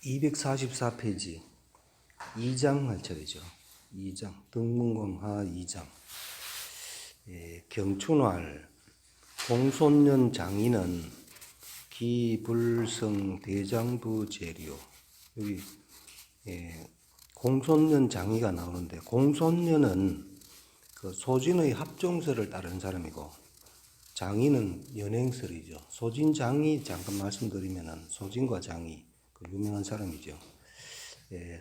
244페이지 2장 할 차례죠. 2장 등문공하 2장 경춘활 공손년 장인은 기불성 대장부 재료. 여기 공손년 장이가 나오는데, 공손년은 그 소진의 합종설을 따르는 사람이고 장이는 연행설이죠. 소진 장이 잠깐 말씀드리면은, 소진과 장이 그 유명한 사람이죠.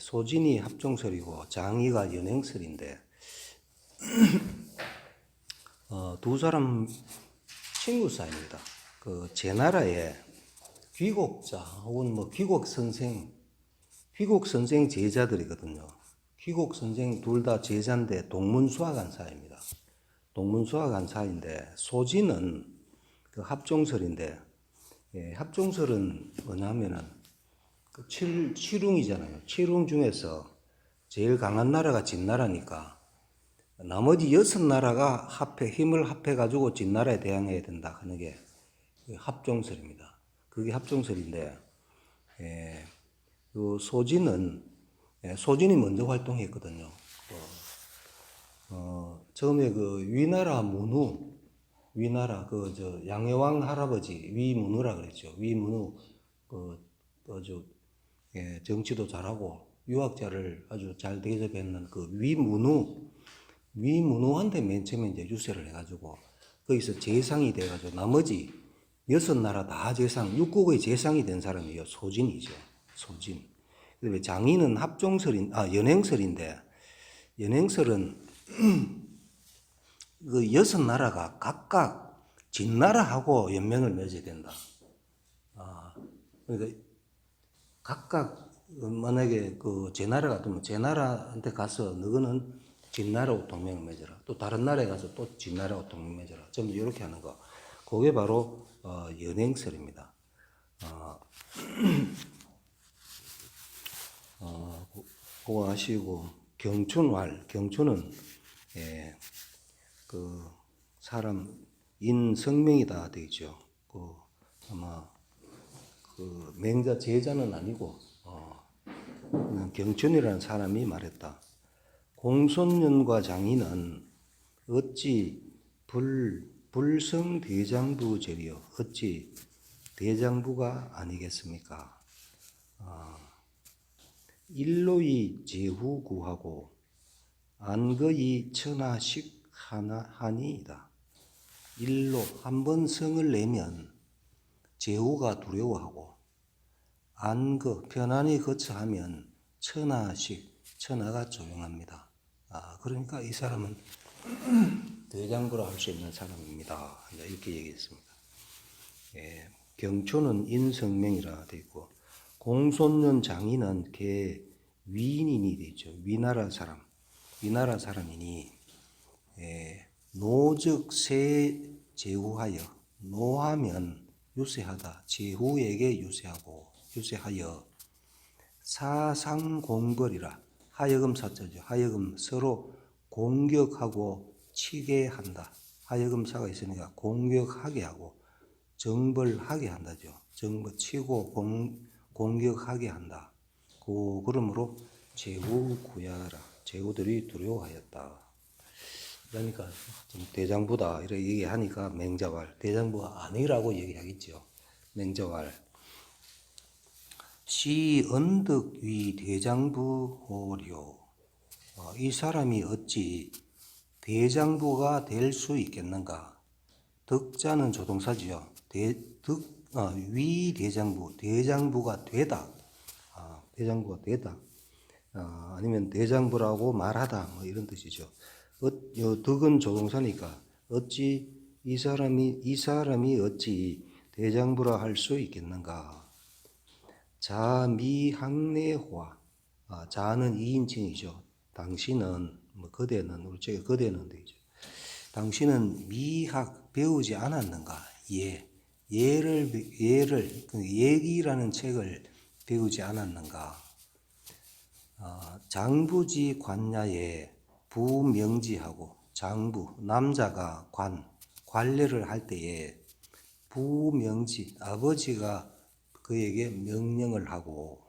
소진이 합종설이고 장이가 연행설인데, 두 사람 친구 사이입니다. 그 제 나라에 귀곡자 혹은 뭐 귀곡 선생 제자들이거든요. 귀곡 선생 둘 다 제자인데 동문수학한 사이입니다. 동문수학한 사이인데, 소진은 그 합종설인데, 합종설은 뭐냐면은 그 칠웅이잖아요. 칠웅 중에서 제일 강한 나라가 진나라니까 나머지 6나라가 힘을 합해가지고 진나라에 대항해야 된다 하는 게 합종설입니다. 그게 합종설인데, 그 소진이 먼저 활동했거든요. 처음에 그 위나라 양해왕 할아버지 위문우라 그랬죠. 위문우 정치도 잘하고 유학자를 아주 잘 대접했는 그 위문우한테 맨 처음에 이제 유세를 해가지고 거기서 재상이 돼가지고 나머지 6나라 다 육국의 재상이 된 사람이요. 소진이죠. 소진. 그다음에 장인은 연행설인데, 연행설은 그 6나라가 각각 진나라하고 연맹을 맺어야 된다. 그러니까 각각 만약에 그 제 나라 같으면 제 나라한테 가서 너는 진나라하고 동맹을 맺어라. 또 다른 나라에 가서 또 진나라하고 동맹 맺어라. 좀 이렇게 하는 거. 그게 바로 연행설입니다. 그거 아시고, 경춘은 그 사람 인성명이다 되죠. 그 아마 그 맹자 제자는 아니고 그냥 경춘이라는 사람이 말했다. 공손년과 장인은 어찌 불성 대장부 제리요, 어찌 대장부가 아니겠습니까? 일로이 제후 구하고 안거이 천하식 하니이다. 일로 한번 성을 내면 제후가 두려워하고, 안거 편안히 거처하면 천하가 조용합니다. 그러니까 이 사람은 대장부라 할 수 있는 사람입니다. 이렇게 얘기했습니다. 경초는 인성명이라 되어 있고, 공손년 장인은 개 위인이 되어 있죠. 위나라 사람이니, 노즉 세 제후하여, 노하면 유세하다, 제후에게 유세하여 사상공벌이라, 하여금 사자죠. 하여금 서로 공격하고 치게 한다. 하여금 사가 있으니까 공격하게 하고 정벌하게 한다죠. 치고 공격하게 한다. 그러므로 제후구야라, 제후들이 두려워하였다. 그러니까 좀 대장부다 이렇게 얘기하니까 맹자왈, 대장부가 아니라고 얘기하겠죠. 맹자왈 시 언덕 위 대장부 오려. 이 사람이 어찌 대장부가 될 수 있겠는가? 덕자는 조동사지요. 위 대장부가 되다. 대장부가 되다. 아니면 대장부라고 말하다, 뭐 이런 뜻이죠. 덕은 조동사니까 어찌 이 사람이 어찌 대장부라 할 수 있겠는가? 자미학내화. 자는 2인칭이죠. 당신은, 뭐 그대는, 우리 쪽에 그대는 되죠. 당신은 미학 배우지 않았는가? 예기라는 책을 배우지 않았는가? 장부지 관야에 부명지하고, 장부, 남자가 관례를 할 때에 부명지, 아버지가 그에게 명령을 하고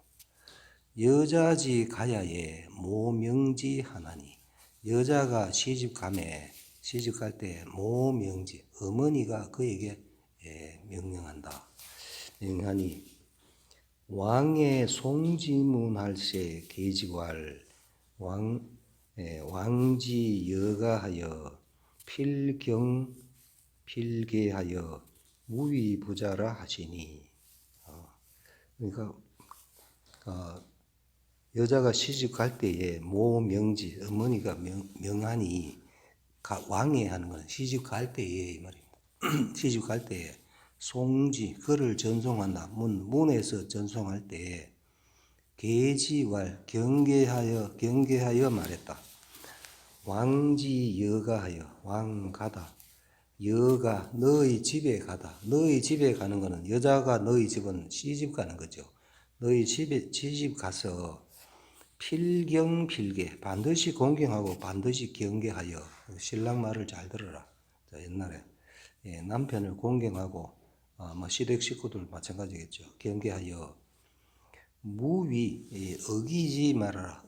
여자지 가야에 모명지 하나니 여자가 시집갈 때 모명지 어머니가 그에게 명령한다. 명하니 왕의 송지문할세 계지왈 왕지 여가하여 필계하여 무위부자라 하시니 그러니까 여자가 시집 갈 때에 모명지 어머니가 명하니 왕에 하는 것은 시집 갈 때에 이 말입니다. 시집 갈 때에 송지 그를 전송한다. 문에서 전송할 때에 계지왈 경계하여 말했다. 왕지 여가하여 왕가다. 여가 너희 집에 가다. 너희 집에 가는 것은 여자가 너희 집은 시집 가는 거죠. 너희 집에 시집 가서 필경필계 반드시 공경하고 반드시 경계하여 신랑 말을 잘 들어라. 옛날에 남편을 공경하고 시댁 식구들 마찬가지겠죠. 경계하여 무위 어기지 말아라.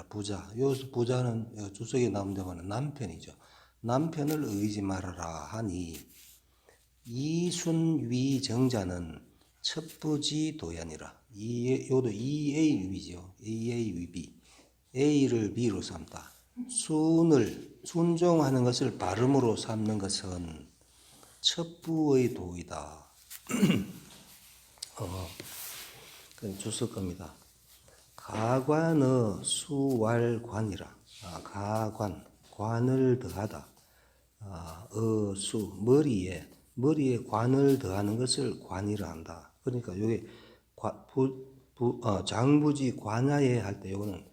부자. 여기서 부자는 주석에 나온 데만 남편이죠. 남편을 어기지 말아라 하니 이순위 정자는 첩부지 도야니라. 요도 EA 위비죠. EA 위비. A를 B로 삼다. 순종하는 것을 발음으로 삼는 것은 첩부의 도이다. 그건 주석 겁니다. 가관의 수왈관이라. 관을 더하다. 머리에 관을 더하는 것을 관이라 한다. 그러니까 요게 장부지 관하에 할 때 요거는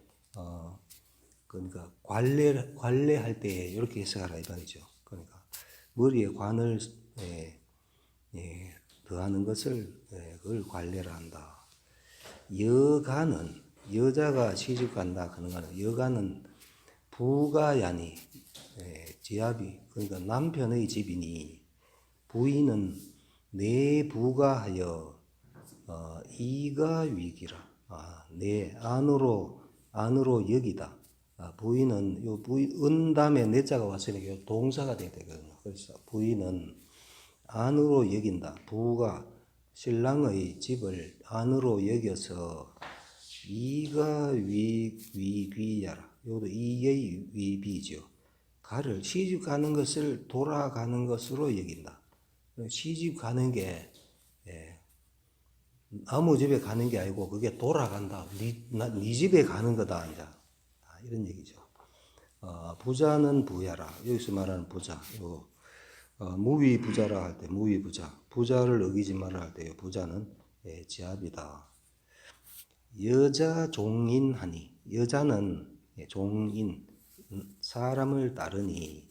그러니까 관례할 때 이렇게 해석하라 이 말이죠. 그러니까 머리에 관을 더하는 것을 그걸 관례라 한다. 여가는 여자가 시집 간다 하는 거는 여가는 부가야니 지압이 그러니까 남편의 집이니 부인은 내 부가하여 이가 위기라. 내 안으로 여기다. 부인은 요 은 다음에 내자가 왔으니까 동사가 돼야 되거든요. 그래서 부인은 안으로 여긴다. 부가 신랑의 집을 안으로 여겨서 이가 위귀야라. 요도 이의 위비죠. 가를 시집 가는 것을 돌아가는 것으로 여긴다. 시집 가는 게 아무 집에 가는 게 아니고 그게 돌아간다. 네 집에 가는 거다. 이제 이런 얘기죠. 부자는 부야라. 여기서 말하는 부자. 무위 부자라 할 때 무위 부자. 부자를 어기지 말라 할 때 부자는 지압이다. 여자 종인하니 여자는 종인 사람을 따르니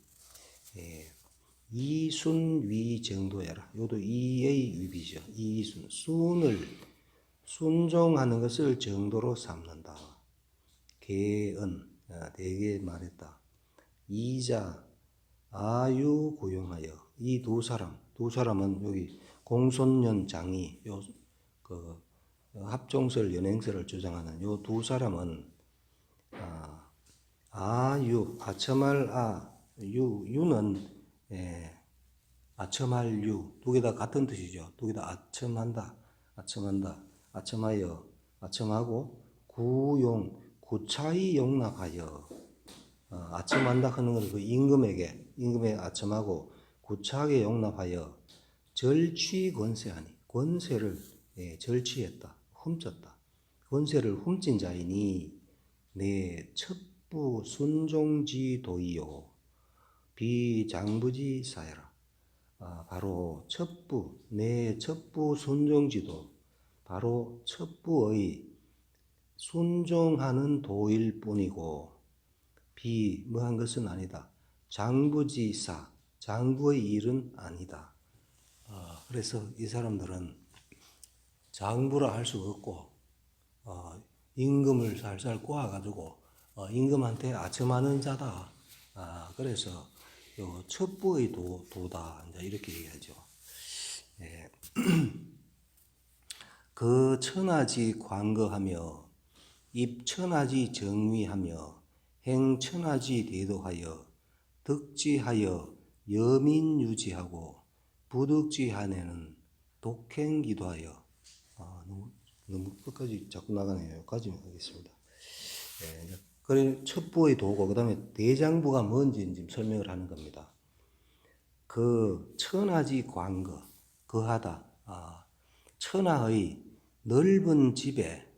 이순위 정도야라. 요도 이의 위비죠. 순을 순종하는 것을 정도로 삼는다. 개은 대개 말했다. 이자 아유 고용하여 이 두 사람은 여기 공손년 장이 합종설 연행설을 주장하는 요 두 사람은 아유 아첨할 유는 아첨할 두 개 다 같은 뜻이죠. 두 개 다 아첨한다, 아첨하여, 아첨하고 구차히 용납하여. 아첨한다 하는 것은 그 임금에 아첨하고 구차하게 용납하여 절취 권세하니 권세를 절취했다, 훔쳤다. 권세를 훔친 자이니 내 첩부 순종지 도이요 비장부지 사여라. 바로 내 첩부 순종지도 바로 첩부의 순종하는 도일 뿐이고 뭐한 것은 아니다. 장부지사 장부의 일은 아니다. 그래서 이 사람들은 장부라 할 수가 없고 임금을 살살 꼬아가지고 임금한테 아첨하는 자다. 그래서 요 첩부의 도다 이제 이렇게 얘기하죠. 그 천하지 관거하며 입천하지 정위하며 행천하지 대도하여 득지하여 여민유지하고 부득지하내는 독행기도하여. 너무 끝까지 자꾸 나가네요. 여기까지 하겠습니다. 네, 그래 첩부의 도고 그다음에 대장부가 뭔지 지금 설명을 하는 겁니다. 그 천하지 관거 거하다. 천하의 넓은 집에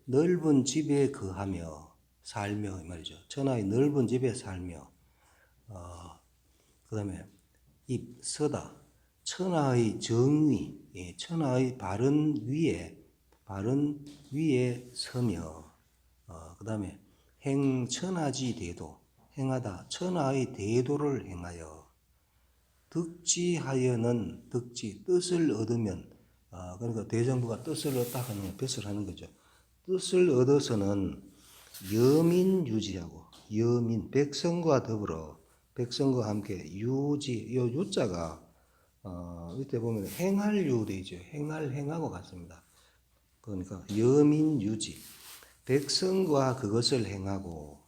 거하며 살며 이 말이죠. 천하의 넓은 집에 살며 그다음에 서다. 천하의 정위, 천하의 바른 위에 서며 그다음에 행천하지 대도, 행하다. 천하의 대도를 행하여 득지하여는 뜻을 얻으면 그러니까 대정부가 뜻을 얻다 하는 뱃을 하는 거죠. 뜻을 얻어서는 여민유지하고 백성과 더불어 백성과 함께 유지 요 유자가 이때 보면 행할유 되죠. 행하고 같습니다. 그러니까 여민유지 백성과 그것을 행하고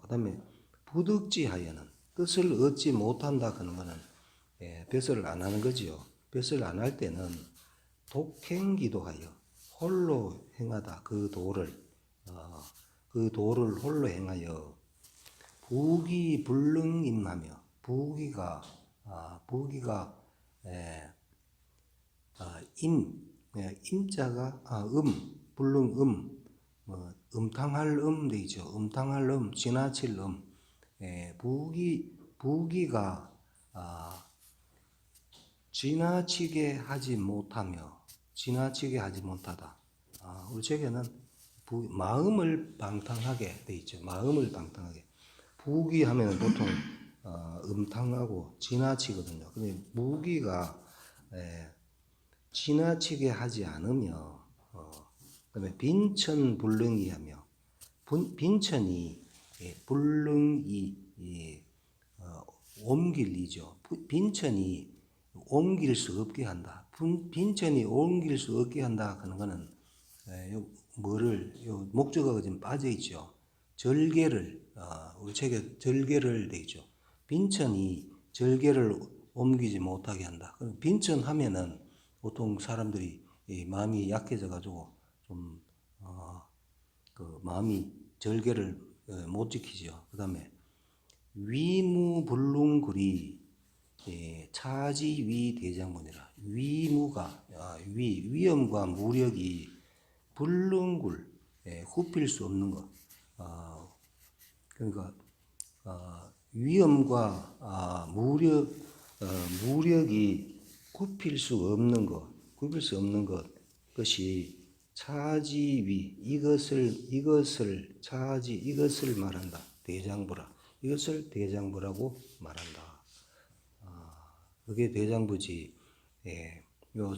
그다음에 부득지하여는 뜻을 얻지 못한다 하는 거는 뱃을 안 하는 거지요. 뱃을 안 할 때는 독행기도하여 홀로 행하다. 그 도를 홀로 행하여 부기불능임하며 부기가 임자가 불능 음탕할 되죠. 음탕할 지나칠 부기가 지나치게 하지 못하다. 우리 책에는 마음을 방탕하게 돼 있죠. 마음을 방탕하게. 부기하면 보통 음탕하고 지나치거든요. 근데 무기가 지나치게 하지 않으며 그다음에 빈천불능이하며 빈천이 불능이 옮길이죠. 빈천이 옮길 수 없게 한다. 빈천이 옮길 수 없게 한다 하는 거는 요 목적어가 지금 빠져 있죠. 절개를 우리 책에 절개를 돼 있죠. 빈천이 절개를 옮기지 못하게 한다. 빈천하면은 보통 사람들이 마음이 약해져 가지고 좀 그 마음이 절개를 못 지키죠. 그다음에 위무불능굴이 차지위 대장문이라. 위무가 위엄과 무력이 불능굴 굽힐 수 없는 것. 그러니까 위엄과 무력이 굽힐 수 없는 것이 차지위 이것을 말한다. 대장부라. 이것을 대장부라고 말한다. 그게 대장부지. 요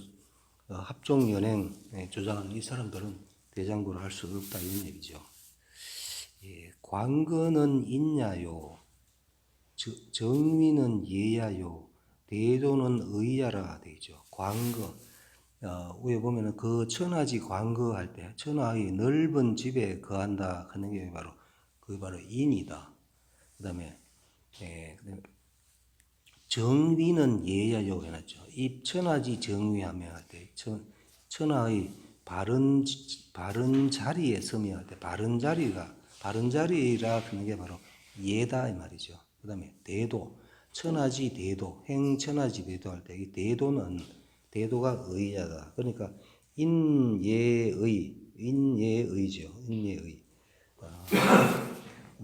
합종연행 주장하는 이 사람들은 대장부를 할 수 없다 이런 얘기죠. 관거는 있냐요. 정위는 예야요. 대도는 의야라 되죠. 관거. 위에 보면은 그 천하지 관거할 때 천하의 넓은 집에 거한다 하는 게 그게 바로 인이다. 그다음에 정위는 예야요 해놨죠. 입천하지 정위하며 할 때 천하의 바른 자리에 서며 할 때 바른 자리라 하는 게 바로 예다 이 말이죠. 그다음에 대도 천하지 대도 행천하지 대도 할 때 이 대도가 의자다. 그러니까 인예의죠. 인예의.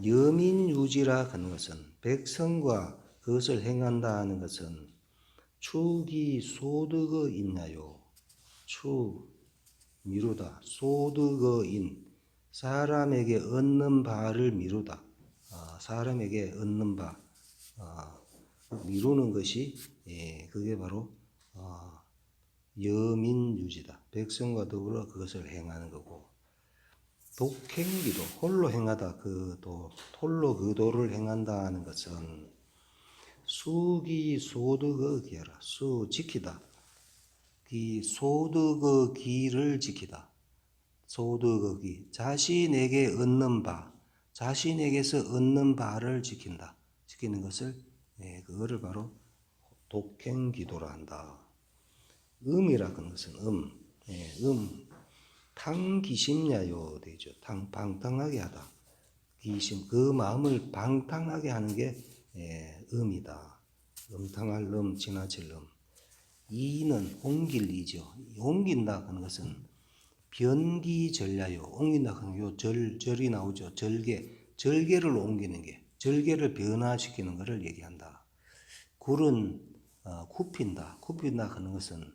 여민유지라 하는 것은 백성과 그것을 행한다 하는 것은 축이 소득어 있나요? 축 미루다. 소득어인 사람에게 얻는 바를 미루다. 사람에게 얻는 바 미루는 것이 그게 바로 여민유지다. 백성과 더불어 그것을 행하는 거고 독행기도 홀로 행하다. 홀로 그 도를 행한다 하는 것은 수기 소득어 기하라. 수 지키다. 소득의 기를 지키다. 소득의 기. 자신에게 얻는 바, 자신에게서 얻는 바를 지킨다. 지키는 것을, 그거를 바로 독행기도라 한다. 음이라는 것은 탕기심야요 되죠. 방탕하게 하다. 기심, 그 마음을 방탕하게 하는 게 음이다. 음탕할 음, 지나칠 음. 이는 옮길 이죠. 옮긴다 하는 것은 변기절야요. 옮긴다 하는 요 절이 나오죠. 절개를 옮기는 게, 절개를 변화시키는 것을 얘기한다. 굴은 굽힌다. 굽힌다 하는 것은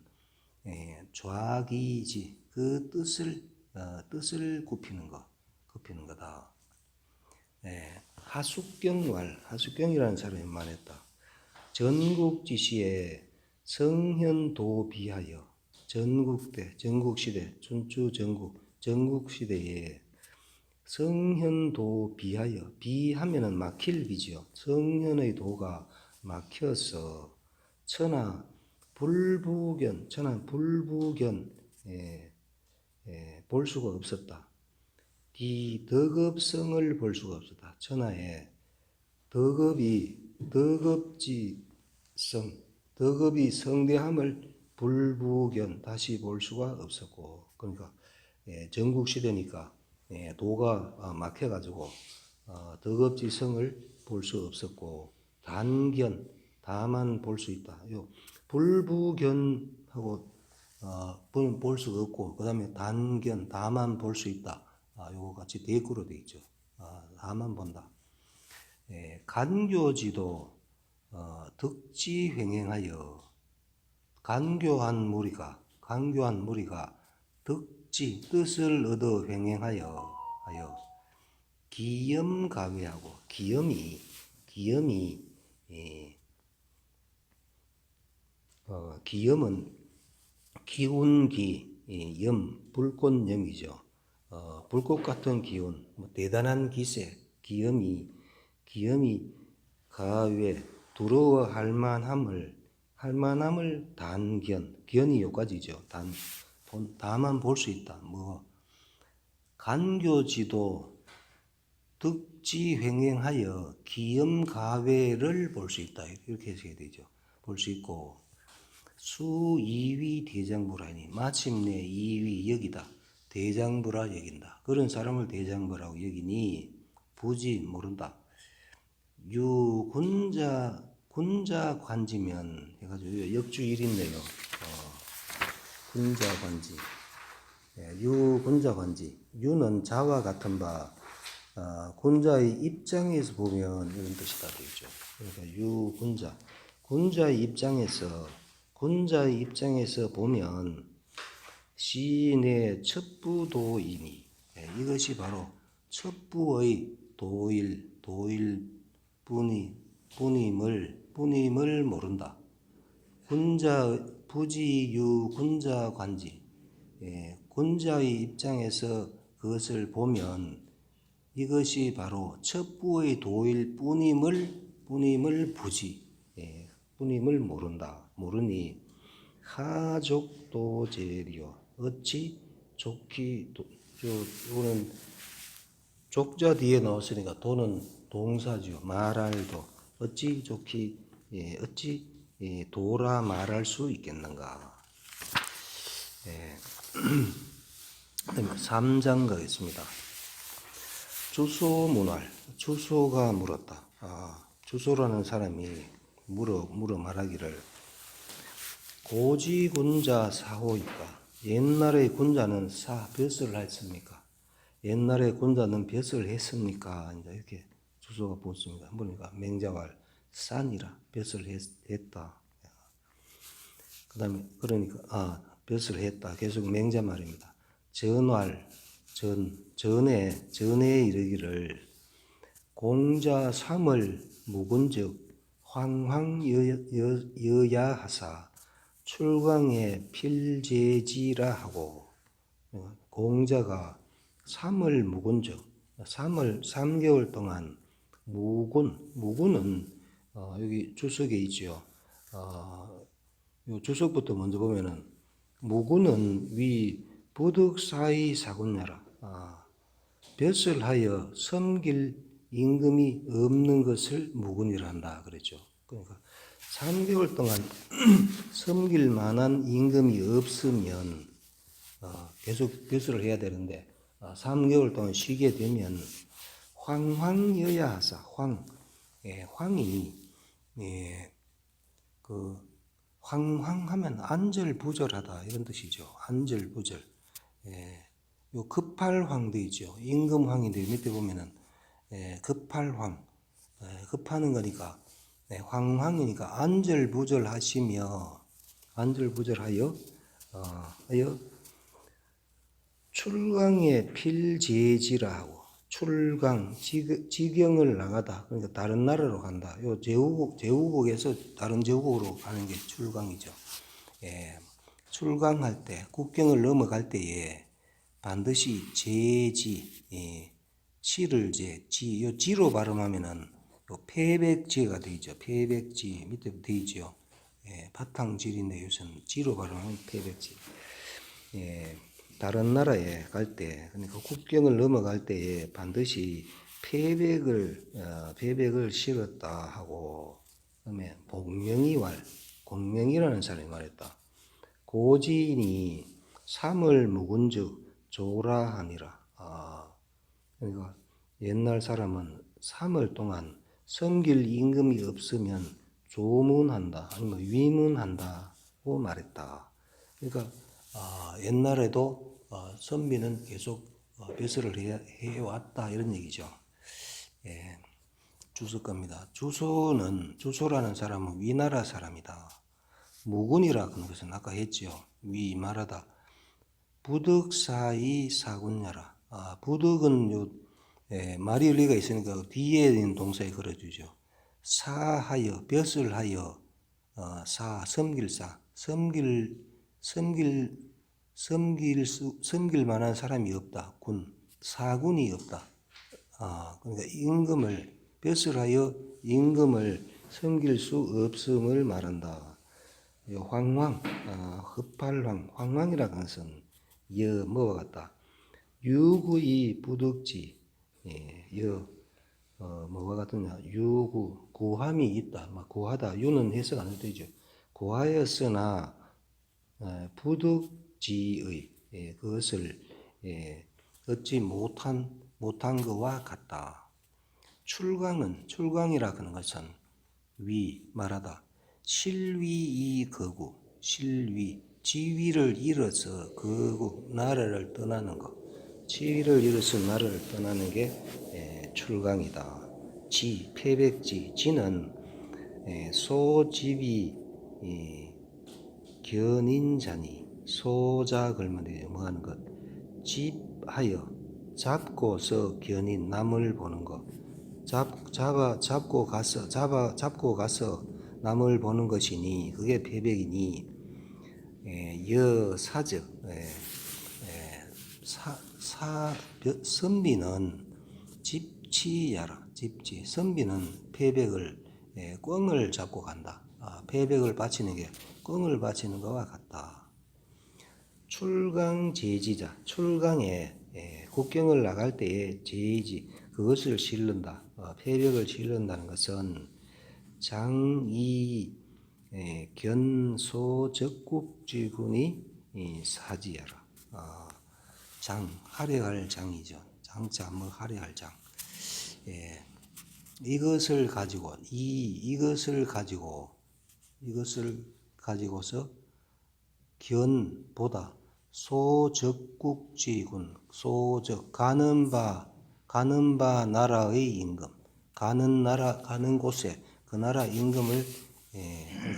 좌기지, 그 뜻을 굽히는 거다. 하숙경이라는 사람이 말했다. 전국지시에 성현도비하여, 전국시대, 춘추 전국시대에 성현도비하여, 비하면은 막힐 비지요. 성현의 도가 막혀서 천하 불부견 볼 수가 없었다. 이 덕업성을 볼 수가 없었다. 천하에 덕업이 성대함을 불부견 다시 볼 수가 없었고, 그러니까 전국시대니까 도가 막혀가지고 덕업지성을 볼 수 없었고, 다만 볼 수 있다. 요 불부견하고 볼 수가 없고, 그 다음에 다만 볼 수 있다. 요거 같이 대꾸로 되어 있죠. 다만 본다. 간교지도 득지횡행하여, 간교한 무리가 뜻을 얻어 횡행하여 기염가외하고, 기염이 기염은 기운기, 불꽃염이죠. 불꽃 같은 기운, 대단한 기세, 기염이 가외 두려워할 만함을 견이 요까지죠. 다만 볼 수 있다. 간교지도 득지횡행하여 기염가외를 볼 수 있다. 이렇게 해석해야 되죠. 볼 수 있고, 수이위 대장부라니, 마침내 이위 여기다. 대장부라 여긴다. 그런 사람을 대장부라고 여기니 부지 모른다. 군자 관지면 해가지고 역주 1인데요. 군자 관지. 군자 관지. 유는 자와 같은 바. 군자의 입장에서 보면 이런 뜻이다 되죠. 그러니까 군자의 입장에서 보면 시인의 첩부도이니, 이것이 바로 첩부의 뿐임을 모른다. 부지유 군자 관지. 군자의 입장에서 그것을 보면 이것이 바로 첩부의 도일 뿐임을 뿐임을 모르니 하족도제리요. 어찌 좋기 이거는 족자 뒤에 넣었으니까 도는 동사죠. 말할 도. 어찌 좋기 어찌 도라 말할 수 있겠는가. 3장 가겠습니다. 주소문활. 주소가 물었다. 주소라는 사람이 물어 말하기를, 고지군자 사호이까. 옛날에 군자는 벼슬을 했습니까? 옛날에 군자는 벼슬을 했습니까? 이제 이렇게 주소가 붙습니다. 보니까 맹자왈 산이라 벼슬을 했다. 그 다음에 그러니까 벼슬을 했다. 계속 맹자 말입니다. 전에 이르기를, 공자 삼을 묵은즉 황황여야하사 출강에 필제지라 하고, 공자가 3을 묵은즉 3개월 동안 묵은은 여기 주석에 있죠. 요 주석부터 먼저 보면은 무군은 위 부득사의 사군야라. 볕을 하여 섬길 임금이 없는 것을 무군이라 한다 그랬죠. 그러니까 3개월 동안 섬길 만한 임금이 없으면 계속 벼슬을 해야 되는데 3개월 동안 쉬게 되면 황황여야하사 황이 그 황황하면 안절부절하다 이런 뜻이죠. 안절부절. 요 급할황도 있죠. 임금황인데 밑에 보면은 급할황 급하는 거니까 황황이니까 안절부절하시며 안절부절하여 하여 출강에 필제지라 하고 출강 지경을 나가다 그러니까 다른 나라로 간다. 요 제후국에서 다른 제후국으로 가는 게 출강이죠. 출강할 때 국경을 넘어갈 때에 반드시 제지 지를 요 지로 발음하면은 요 패백지가 되죠. 패백지 밑에 돼 있죠. 바탕질인데 요새는 지로 발음하면 패백지. 다른 나라에 갈 때, 그러니까 국경을 넘어갈 때에 반드시 패백을 실었다 하고, 그다음에 공명이라는 사람이 말했다. 고지인이 삼을 묵은즉 조라하니라. 그러니까 옛날 사람은 3월 동안 섬길 임금이 없으면 조문한다, 아니면 위문한다고 말했다. 그러니까 옛날에도 선비는 계속 벼슬을 해왔다 이런 얘기죠. 주석가입니다. 주소라는 사람은 위나라 사람이다. 무군이라는 것은 아까 했죠. 위 말하다. 부득사이 사군야라. 부득은 말이 의리가 있으니까 뒤에 있는 동사에 걸어주죠. 사하여 벼슬 하여 섬길사 섬길 만한 사람이 없다. 사군이 없다. 그러니까 벼슬 하여 임금을 섬길 수 없음을 말한다. 황황이라는 것은 뭐와 같다. 유구이 부득지, 뭐와 같으냐. 유구, 고함이 있다. 고하다. 유는 해석 안 해도 되죠. 고하였으나, 부득지의, 그것을, 얻지 못한 것과 같다. 출강이라 하는 것은 말하다. 실위이 거구, 지위를 잃어서 거구, 나라를 떠나는 것. 지위를 잃어서 나라를 떠나는 게 출강이다. 패백지, 지는 소집이 견인자니, 소자 걸면 되죠. 뭐 하는 것. 집하여, 잡고서 견인, 남을 보는 것. 잡고 가서 남을 보는 것이니 그게 패백이니 여사적 선비는 집치야라. 집치 선비는 패백을 꿩을 잡고 간다. 패백을 바치는 게 꿩을 바치는 것과 같다. 출강 제지자 출강에 국경을 나갈 때에 제지 그것을 실른다. 패백을 실른다는 것은 장이 견소적국지군이 사지야라. 할애할 장이죠. 장자 할애할 장. 이것을 가지고서 견보다 소적국지군 가는 바 나라의 임금 가는 곳에 그 나라 임금을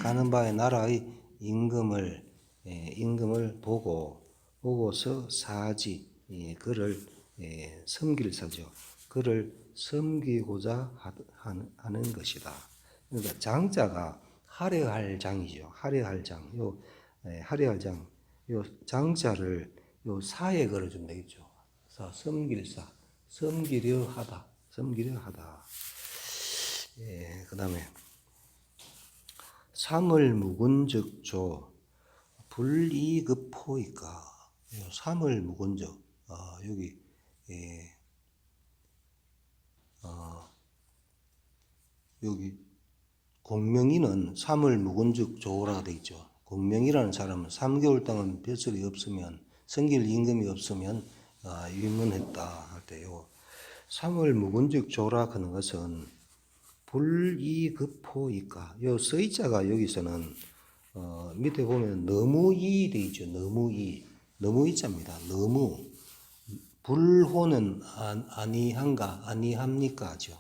가는 바의 나라의 임금을 보고서 사지 그를 섬길사죠. 그를 섬기고자 하는 것이다. 그러니까 장자가 할애할 장이죠. 할애할 장. 할애할 장. 요 장자를 요 사에 걸어주면 되겠죠. 섬기려 하다. 그 다음에 삼을 묵은즉 조 불이급포이까. 삼을 묵은적. 여기 예, 여기 공명이는 삼을 묵은즉 조라 되어 있죠. 공명이라는 사람은 3개월 동안 벼슬이 없으면 성길 임금이 없으면 위문했다 할 때요. 삼을 묵은즉 조라 하는 것은 불이급포이까. 요 서이자가 여기서는 밑에 보면 너무이 되어 있죠. 너무이자입니다. 너무. 불호는 아니한가 아니합니까죠.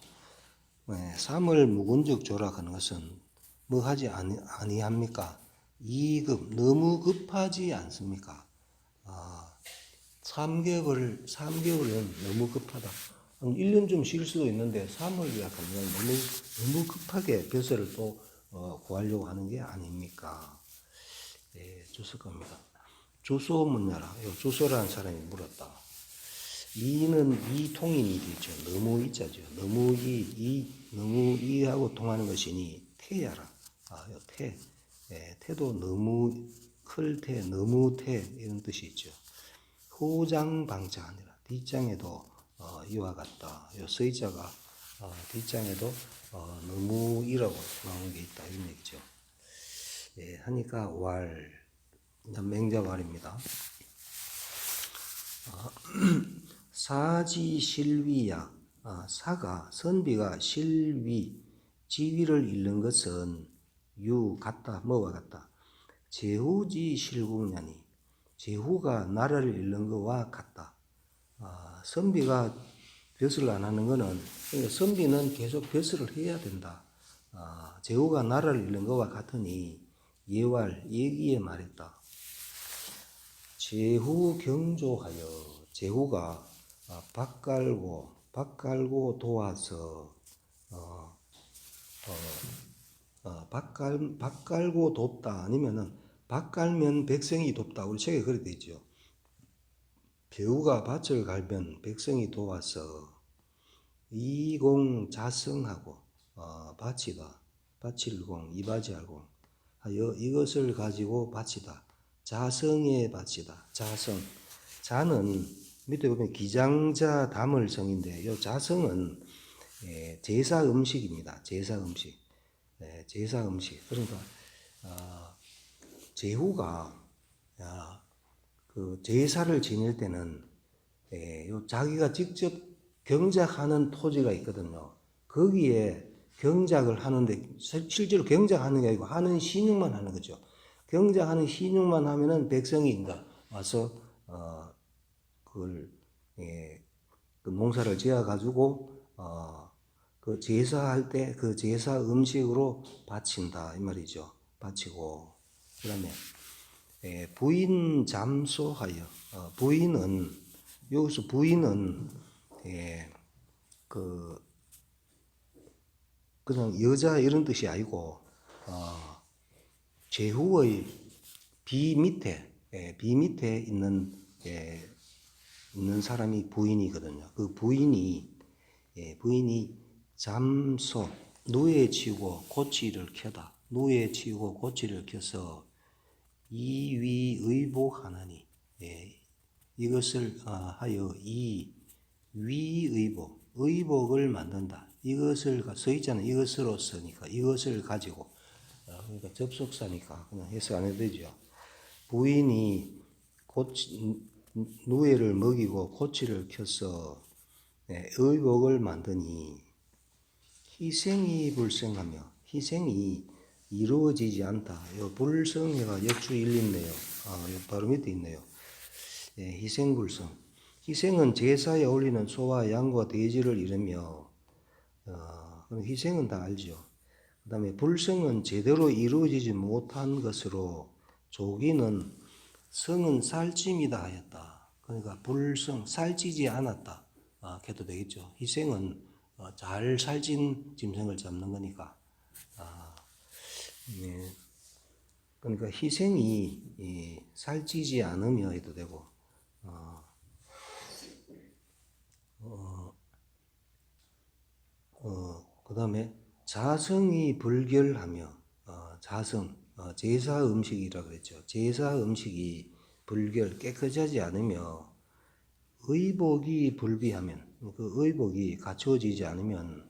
네, 삼을 묵은즉 조라 하는 것은 뭐 하지 아니합니까? 2급 너무 급하지 않습니까? 3개월은 너무 급하다. 1년 좀 쉴 수도 있는데 3월 약하면 너무 급하게 벼슬을 또 구하려고 하는 게 아닙니까? 예, 주소 겁니다. 주소 묻냐라. 주소라는 사람이 물었다. 이는 이통인이 되죠. 너무 이자죠. 너무 너무 이하고 통하는 것이니 태야라. 태. 예, 태도 너무 클 태, 너무 태 이런 뜻이 있죠. 후장방자 아니라 뒷장에도 이와 같다. 요 서이자가 뒷장에도 너무이라고 나오는 게 있다 이런 얘기죠. 예, 하니까 맹자왈입니다. 사지실위야. 선비가 실위 지위를 잃는 것은 같다 뭐와 같다. 제후지 실국냐니 제후가 나라를 잃는 것과 같다. 선비가 벼슬을 안 하는 것은 그러니까 선비는 계속 벼슬을 해야 된다. 제후가 나라를 잃는 것과 같으니 얘기에 말했다. 제후 경조하여 제후가 밭 갈고 도와서 밭 갈고 돕다 아니면은 밭 갈면 백성이 돕다. 우리 책에 그렇게 돼 있죠. 배우가 밭을 갈면 백성이 도와서 이공자성하고 바치다. 바칠공 이바지할공 하여 이것을 가지고 바치다. 자성에 바치다. 자는 밑에 보면 기장자 담을성인데 이 자성은 제사 음식입니다. 제사 음식. 제사 음식. 그러니까 제후가 그 제사를 지낼 때는 자기가 직접 경작하는 토지가 있거든요. 거기에 경작을 하는데 실제로 경작하는 게 아니고 하는 신용만 하는 거죠. 경작하는 신용만 하면은 백성이 와서 그걸 그 농사를 지어 가지고 그 제사할 때 그 제사 음식으로 바친다 이 말이죠. 바치고 그다음에 부인 잠소하여 부인은 여기서 부인은 그냥 여자 이런 뜻이 아니고 제후의 비 밑에 있는 사람이 부인이거든요. 그 부인이 잠소 누에 치고 고치를 켜다. 누에 치고 고치를 켜서 이위의복하나니 이것을 하여 의복을 만든다. 이것을 서있잖아요. 이것으로서니까 이것을 가지고 그러니까 접속사니까 그냥 해석 안 해도 되죠. 부인이 누에를 먹이고 고치를 켜서 의복을 만드니 희생이 불성하며 희생이 이루어지지 않다. 불성해가 역주일리네요. 바로 밑에 있네요. 희생불성. 희생은 제사에 올리는 소와 양과 돼지를 이르며 그럼 희생은 다 알죠. 그 다음에 불성은 제대로 이루어지지 못한 것으로 조기는 성은 살찜이다 하였다. 그러니까 불성, 살찌지 않았다. 해도 되겠죠. 희생은 잘 살찐 짐승을 잡는 거니까. 네. 그러니까 희생이 살찌지 않으며 해도 되고, 그 다음에 자성이 불결하며, 자성, 제사 음식이라 그랬죠. 제사 음식이 불결 깨끗하지 않으며 의복이 불비하면 그 의복이 갖추어지지 않으면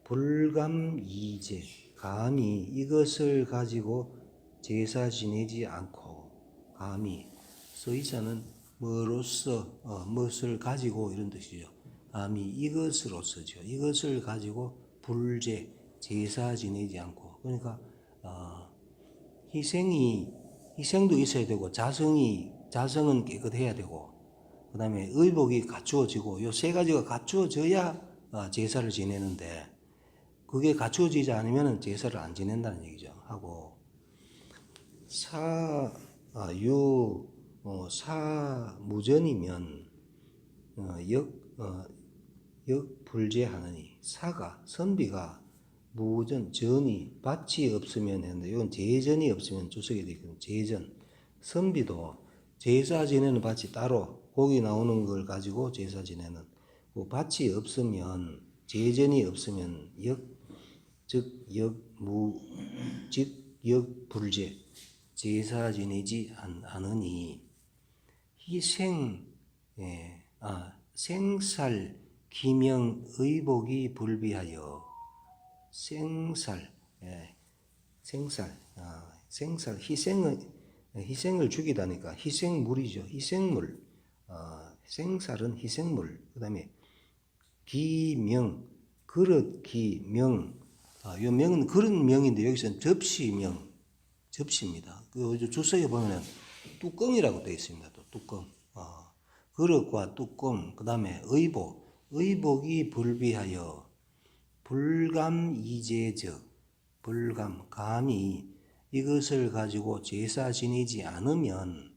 불감이제 감히 이것을 가지고 제사 지내지 않고 감히 서의자는 뭐로써 무엇을 가지고 이런 뜻이죠. 감히 이것으로서죠. 이것을 가지고 불제 제사 지내지 않고 그러니까 희생도 있어야 되고 자성은 깨끗해야 되고 그 다음에 의복이 갖추어지고 요 세 가지가 갖추어져야 제사를 지내는데 그게 갖추어지지 않으면 제사를 안 지낸다는 얘기죠. 하고 사무전이면 역불제하느니 선비가 무전 전이 밭이 없으면 했는데 이건 제전이 없으면 주석이 되거든요. 제전 선비도 제사 지내는 밭이 따로 고기 나오는 걸 가지고 제사 지내는 그 밭이 없으면 제전이 없으면 역불제 제사 지내지 않으니 생살 기명 의복이 불비하여 생살 희생을 죽이다니까 희생물이죠. 희생물 생살은 희생물. 그다음에 기명 그릇 기명 요 명은 그릇 명인데 여기서는 접시입니다. 그 주석에 보면은 뚜껑이라고 되어 있습니다. 또 뚜껑 그릇과 뚜껑 그다음에 의복이 불비하여 불감이제적 감히 이것을 가지고 제사 지내지 않으면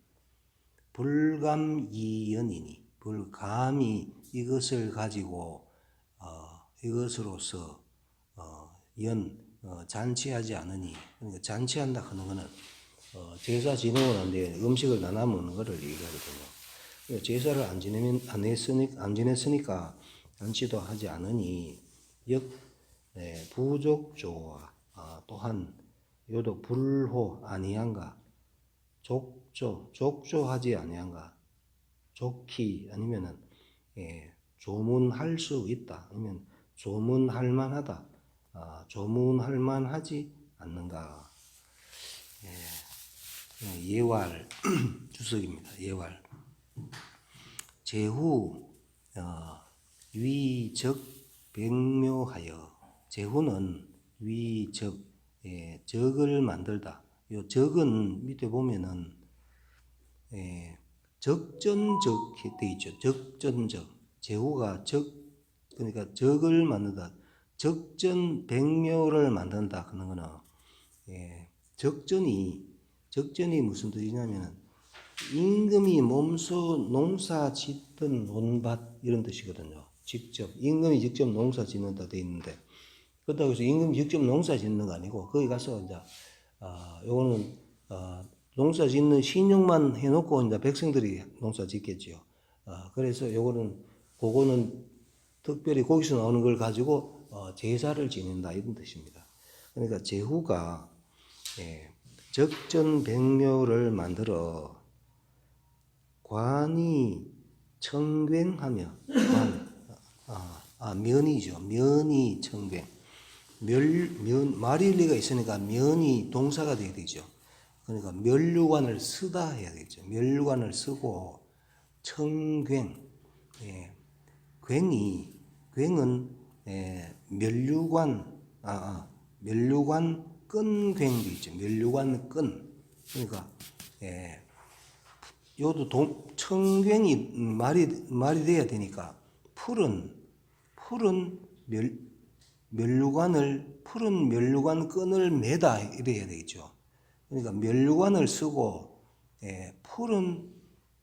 불감이연이니 감히 이것을 가지고 이것으로서 잔치하지 않으니 그러니까 잔치한다 하는 거는 제사 지내고 난 뒤에 음식을 나눠 먹는 것을 얘기하거든요. 제사를 안 지냈으니까 잔치도 하지 않으니 부족조와 또한 요도 불호 아니한가 족조하지 아니한가 좋기 아니면은 조문할 수 있다 아니면 조문할 만하다 조문할 만하지 않는가. 예왈 주석입니다. 예왈 제후 위적 백묘하여 제후는 위적 적을 만들다. 요 적은 밑에 보면은 적전적 되어 있죠. 적전적 제후가 그러니까 적을 만든다. 적전 백묘를 만든다 하는 거는 적전이 무슨 뜻이냐면은 임금이 몸소 농사 짓던 논밭 이런 뜻이거든요. 임금이 직접 농사 짓는다 돼 있는데 그렇다고 해서 임금이 직접 농사 짓는 거 아니고 거기 가서 이제 요거는 농사 짓는 신용만 해놓고 이제 백성들이 농사 짓겠죠. 그래서 그거는 특별히 거기서 나오는 걸 가지고 제사를 지낸다 이런 뜻입니다. 그러니까 제후가 적전백묘를 만들어 관이 청괭하며 면이죠. 면이 청괭 말일리가 있으니까 면이 동사가 되어야 되죠. 그러니까 면류관을 쓰다 해야 되겠죠. 면류관을 쓰고 청괭 괭은 면류관 끈괭도 있죠. 면류관 끈 그러니까 요도 청괭이 말이 돼야 되니까 푸른 면류관 끈을 매다 이래야 되겠죠. 그러니까 면류관을 쓰고 푸른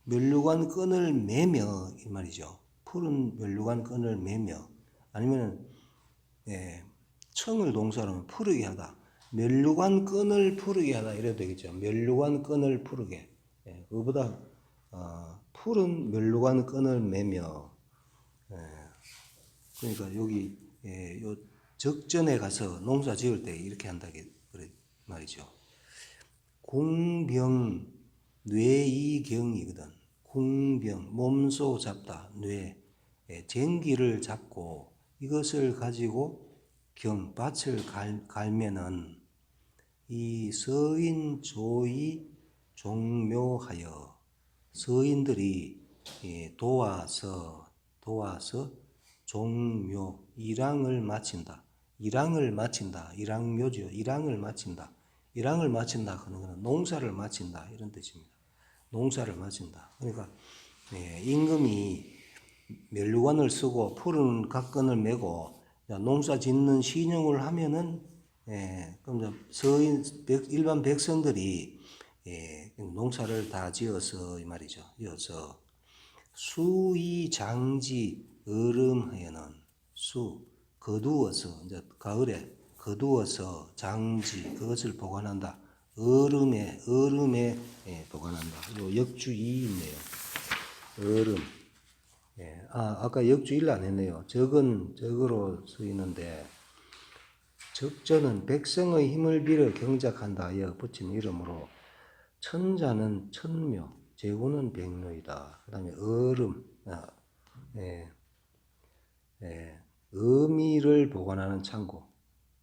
면류관 끈을 매며 이 말이죠. 푸른 면류관 끈을 매며 아니면 청을 동사로 하면 푸르게 하다. 면류관 끈을 푸르게 하다 이래도 되겠죠. 면류관 끈을 푸르게. 그거보다 푸른 면류관 끈을 매며 그러니까 여기 요 적전에 가서 농사 지을 때 이렇게 한다 그래 말이죠. 궁병 뇌이경이거든. 궁병 몸소 잡다 뇌 쟁기를 잡고 이것을 가지고 밭을 갈면은 이 서인조이 종묘하여 서인들이 도와서 종묘 일항을 마친다. 일항을 마친다. 일항묘죠. 일항을 마친다. 일항을 마친다 하는 것은 농사를 마친다 이런 뜻입니다. 농사를 마친다. 그러니까 임금이 멸류관을 쓰고 푸른 각건을 메고 농사 짓는 신용을 하면은 그럼 서인 일반 백성들이 농사를 다 지어서 이 말이죠. 이어서 수이 장지 얼음하여는 거두어서 이제 가을에 거두어서 장지 그것을 보관한다. 얼음에 보관한다. 요 역주이 있네요. 얼음. 아까 역주일 안 했네요. 적으로 쓰이는데 적전은 백성의 힘을 빌어 경작한다 하여 붙인 이름으로 천자는 천묘, 제구는 백묘이다. 그 다음에 얼음, 어미를 보관하는 창고.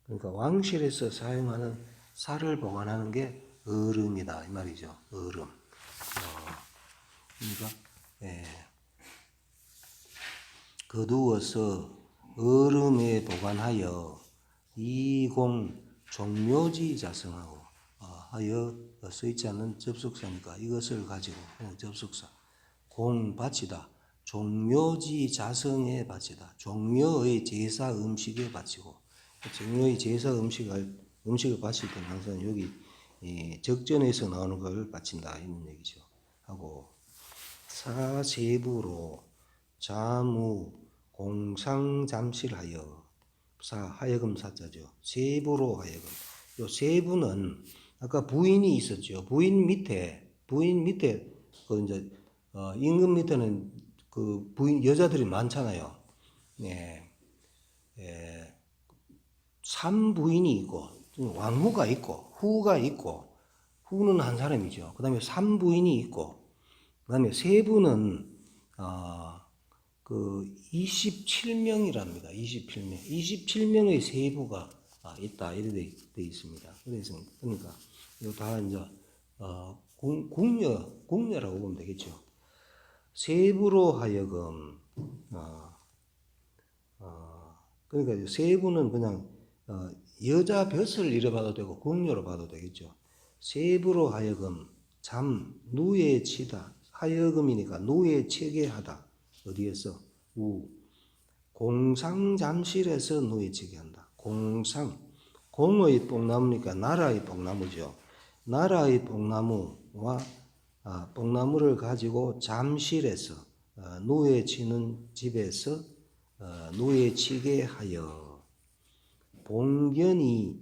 그러니까 왕실에서 사용하는 쌀을 보관하는 게 얼음이다 이 말이죠. 얼음. 그러니까 거두어서 얼음에 보관하여 이공 종묘지 자성하고 하여 쓰이지 않는 접속사니까 이것을 가지고 접속사 공 바치다 종묘지 자성에 바치다 종묘의 제사 음식에 바치고 종묘의 제사 음식을 바칠 때는 항상 여기 적전에서 나오는 걸 바친다 이런 얘기죠. 하고 사세부로 자무 공상잠실하여 하여금 사자죠. 세부로 하여금. 요 세부는 아까 부인이 있었죠. 부인 밑에 그 이제 임금 밑에는 그 부인 여자들이 많잖아요. 삼부인이 있고 왕후가 있고 후가 있고 후는 한 사람이죠. 그다음에 삼부인이 있고 그다음에 세부는 그 27명이랍니다. 27명. 27명의 세부가 있다. 이렇게 되어 있습니다. 그래서 그러니까 이거 다 이제 궁녀라고 보면 되겠죠. 세부로 하여금 그러니까 세부는 그냥 여자 벼슬 이래 봐도 되고 궁녀로 봐도 되겠죠. 세부로 하여금 누에 치다. 하여금이니까 누에 치게 하다. 어디에서? 공상잠실에서 누에 치게 한다. 공의 뽕나무니까 나라의 뽕나무죠. 나라의 뽕나무와 뽕나무를 가지고 잠실에서 누에 치는 집에서 누에 치게 하여 봉견이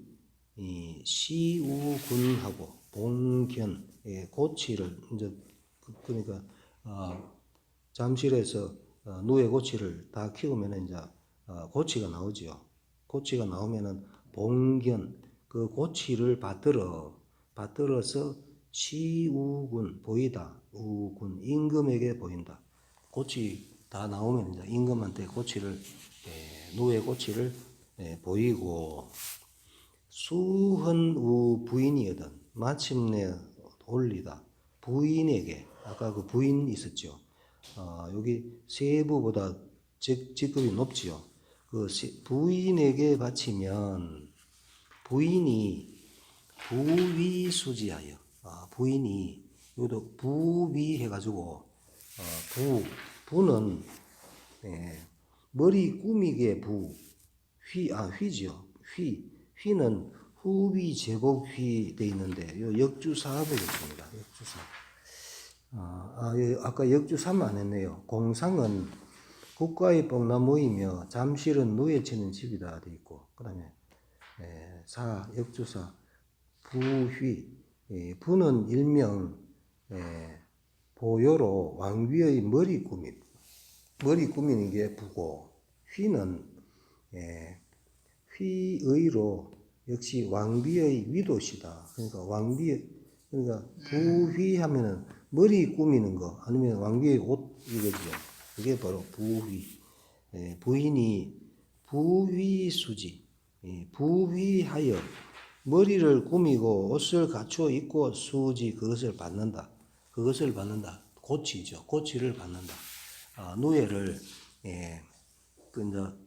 시우군하고 봉견 고치를 이제 그러니까 잠실에서 누에 고치를 다 키우면 이제 고치가 나오죠. 고치가 나오면은 봉견 그 고치를 받들어서 시우군 보이다 우군 임금에게 보인다. 고치 다 나오면 이제 임금한테 고치를 누에 고치를 보이고 수헌우 부인이거든. 마침내 올리다 부인에게 아까 그 부인 있었죠. 여기 세부보다 직급이 높지요. 그 부인에게 바치면 부인이 부위수지하여 부인이 여기도 부위 해가지고 부는 머리 꾸미게 휘지요. 휘는 후비 제복 휘 돼 있는데 요 역주사하고 있습니다. 역주사. 아까 역주사만 안 했네요. 공상은 국가의 뽕나무이며 잠실은 누에 치는 집이다 돼 있고 그다음에 역주사 부휘 부는 일명 보요로 왕비의 머리 꾸미는 게 부고 휘는 휘의로 역시 왕비의 위도시다. 그러니까 그러니까 부휘하면은 머리 꾸미는 거 아니면 왕비의 옷 이거죠. 그게 바로 부휘. 부인이 부휘수지. 부휘하여 머리를 꾸미고 옷을 갖추어 입고 수지 그것을 받는다. 그것을 받는다. 고치죠. 고치를 받는다. 누에를 그 이제 요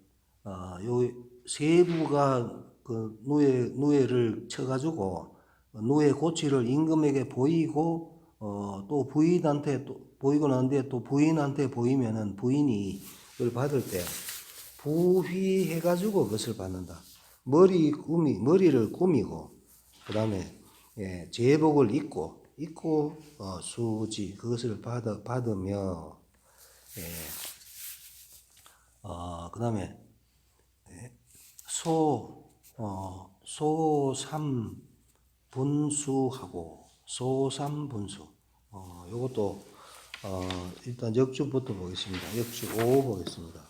세부가 그 누에를 쳐가지고 누에 고치를 임금에게 보이고 또 부인한테 또 보이고 나는데 또 부인한테 보이면은 부인이 그걸 받을 때 부휘해가지고 그것을 받는다. 머리를 꾸미고 그다음에 제복을 입고 수지 그것을 받으며 그다음에 소삼분수하고 소삼분수 요것도 일단 역주부터 보겠습니다. 역주 5 보겠습니다.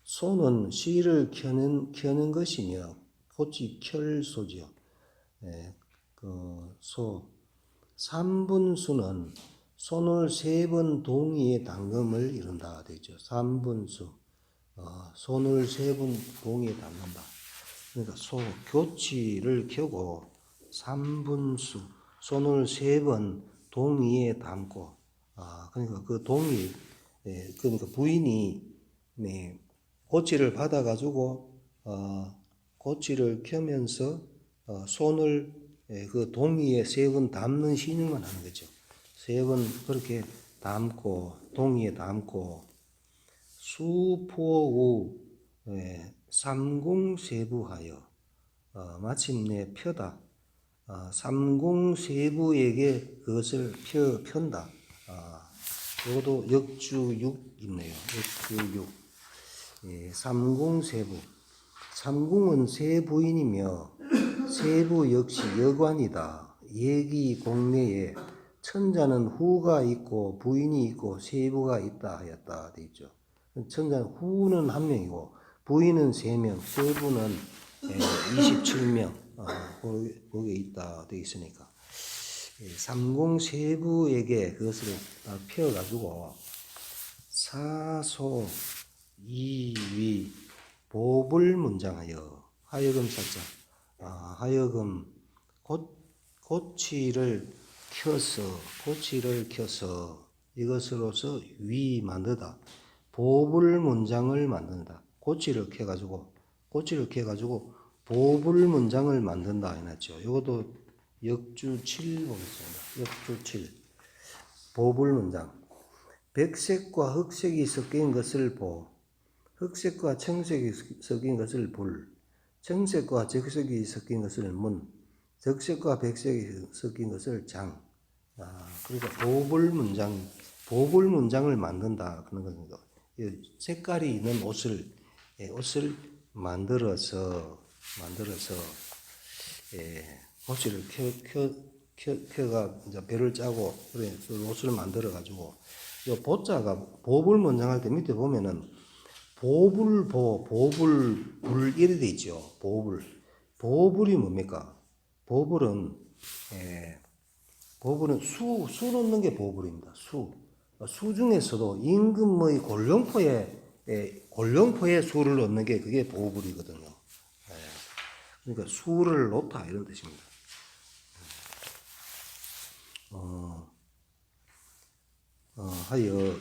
소는 씨를 켜는 것이며 꽃이 켤소지요. 삼분수는 손을 3번 동이의 당금을 이룬다 되죠. 삼분수 손을 3번 동이에 담는다. 그러니까 교치를 켜고 삼분수 손을 3번 동이에 담고 그러니까 그 동이 그러니까 부인이 고치를 받아가지고 고치를 켜면서 손을 그 동이에 3번 담는 신용을 하는 거죠. 3번 그렇게 담고 동이에 담고 수포우 삼공세부하여 마침내 펴다 삼공세부에게 그것을 편다. 이것도 역주 6 있네요. 역주 6. 삼공세부. 삼궁은 세 부인이며 세부 역시 여관이다. 예기 공내에 천자는 후가 있고 부인이 있고 세부가 있다 하였다 돼 있죠. 천자는 후는 1명이고 부인은 3명, 세부는 27명 거기에 있다 돼 있으니까 삼공세부에게 그것을 펴가지고 사소 이위 보불 문장하여 하여금 살자 하여금 고치를 켜서 이것으로서 위 만들다 보불 문장을 만든다. 고치를 켜가지고 보불 문장을 만든다 해놨죠. 이것도 역주 7 보겠습니다. 역주 7 보불 문장. 백색과 흑색이 섞인 것을 흑색과 청색이 섞인 것을 청색과 적색이 섞인 것을 적색과 백색이 섞인 것을 장. 그러니까 보불 문장을 만든다 그런 겁니다. 색깔이 있는 옷을 만들어서 고치를 켜가 이제 배를 짜고 그래 옷을 만들어 가지고 이 보자가 보불 문장할 때 밑에 보면은 보불불 이래 돼 있죠. 보불이 뭡니까? 보불은 수 넣는 게 보불입니다. 수 중에서도 임금의 골룡포에 수를 넣는 게 그게 보불이거든요. 그러니까 수를 놓다 이런 뜻입니다. 하여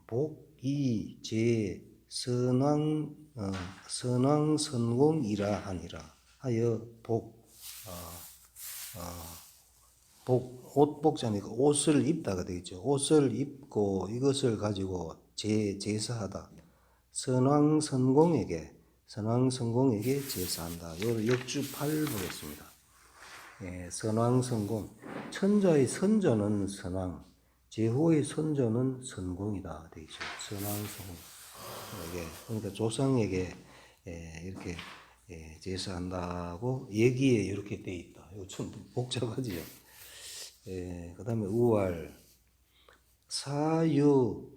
복이제 선왕선공이라 하니라. 하여 옷복자니까 옷을 입다가 되겠죠. 옷을 입고 이것을 가지고 제사하다. 선왕선공에게 제사한다. 요 역주 8 보겠습니다. 선왕선공. 천자의 선조는 선왕, 제후의 선조는 선공이다 되죠. 선왕선공. 그러니까 조상에게 이렇게 제사한다고 얘기에 이렇게 돼 있다. 이거 좀 복잡하지요. 그 다음에 우알 사유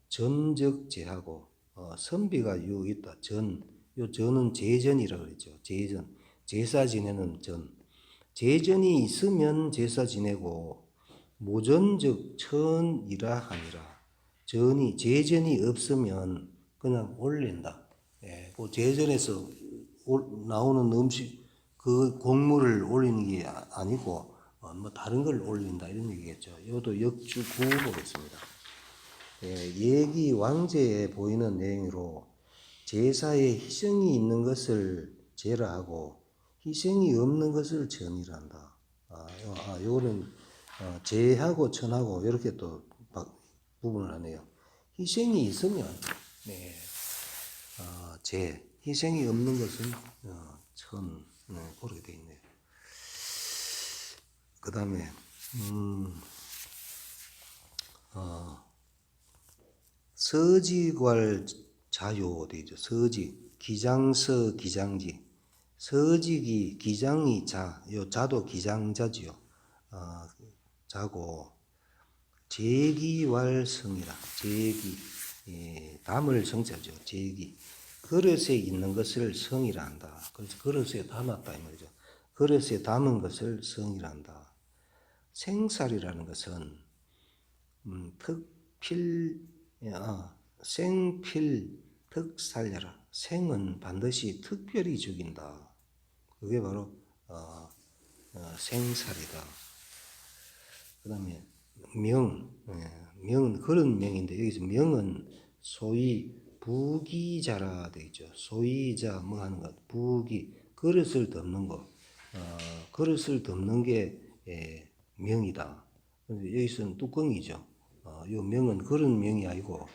전적제하고 선비가 유 있다. 요 전은 제전이라고 그랬죠. 제전 제사 지내는 전 제전이 있으면 제사 지내고 무전즉 천이라 하니라. 제전이 없으면 그냥 올린다. 예, 그 제전에서 나오는 음식 그 곡물을 올리는 게 아니고 뭐 다른 걸 올린다 이런 얘기겠죠. 이것도 역주 9 보겠습니다. 예, 얘기 왕제에 보이는 내용으로 제사에 희생이 있는 것을 제라하고 희생이 없는 것을 전이란다. 요거는 제하고 천하고 이렇게 또 구분을 하네요. 희생이 있으면 네, 희생이 없는 것은 천 그렇게 되어 있네요. 그 다음에 서지괄 자요 되죠. 서지 기장서 기장지 서직이 기장이 요 자도 기장자지요. 자고 제기왈성이라 제기 담을 성자죠. 제기 그릇에 있는 것을 성이라 한다. 그래서 그릇에 담았다 이 말이죠. 그릇에 담은 것을 성이라 한다. 생살이라는 것은 생필 특살려라. 생은 반드시 특별히 죽인다. 그게 바로 생살이다. 그 다음에 명은 그런 명인데 여기서 명은 소위 부기자라 되어 있죠. 소위자 뭐 하는 것, 부기 그릇을 덮는 것, 그릇을 덮는 게 명이다. 여기서는 뚜껑이죠. 이 명은 그런 명이 아니고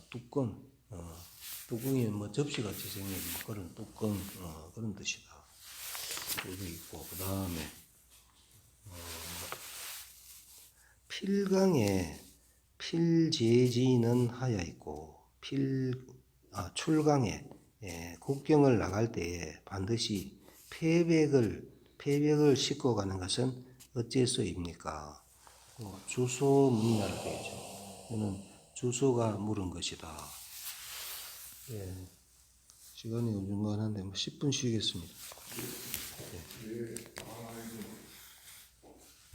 뚜껑, 뚜껑이 뭐 접시같이 생긴 뭐 그런 뚜껑 그런 뜻이다. 여기 있고 그 다음에 필강에 필제지는 하여 있고 출강에 국경을 나갈 때에 반드시 패백을 싣고 가는 것은 어째서입니까? 주소 묻냐라 되죠. 이는 주소가 물은 것이다. 시간이 어중간한데 10분 쉬겠습니다.